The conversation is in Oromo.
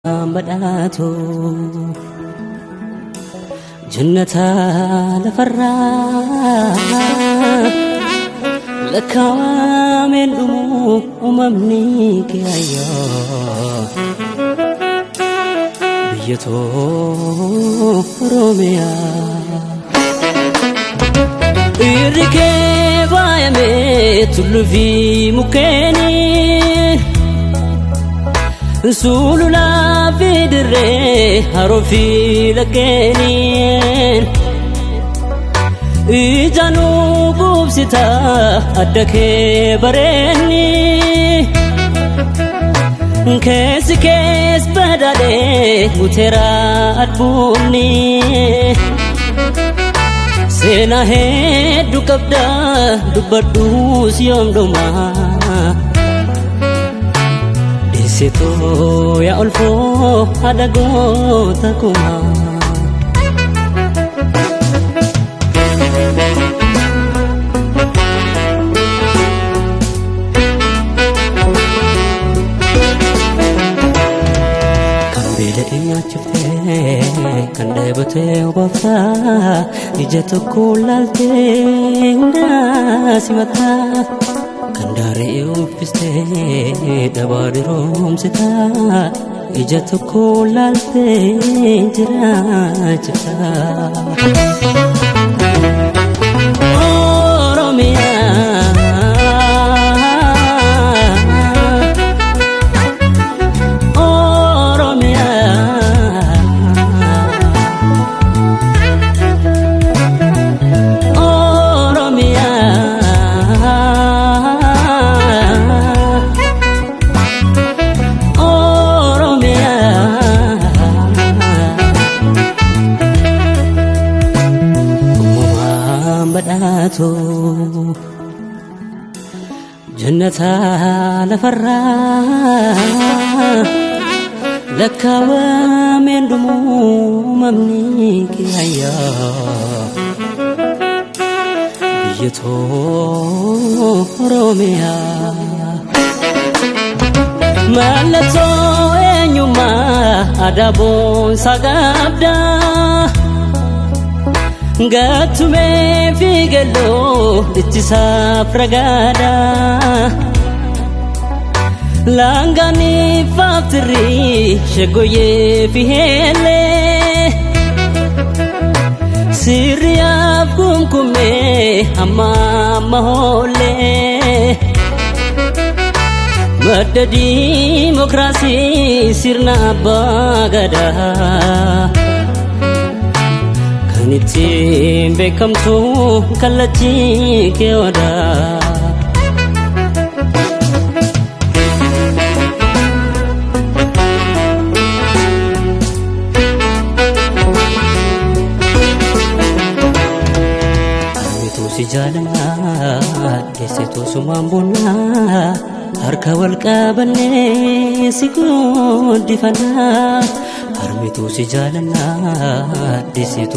بدأتو جنتا لفرا لكوا من دمو أممنيك يا بيتو روميا إركبا يميت في مكاني سولنا في دري هروفي لكنين إجانو بوبستا أدك بريني كيس كيس بدالي مترا أدبوني سينا هيدو كبدا دبردوس يوم دوما Situ ya ulfo ada gota kuma Kambile inya chifte kande bate ubafta ijato kulalte simata Kandari ufiste dabadirom sita ijatu kulalte jira chita Oromia Oromia بدأتو جنتا لفرا لكوا من دمو ممنيك يا بيتو روميا مالتو انيما ادابون ساغابدا Gatume figelo dichisa fragada Langani faftri shagoye fihele Siriya kumkume amma mahole Madadi demokrasi sirna bagada Nitim bekam tu kalachi ke oda Armitu si jalana dese tu sumambuna harka wal qabane sikudifana Armitu si jalana dese tu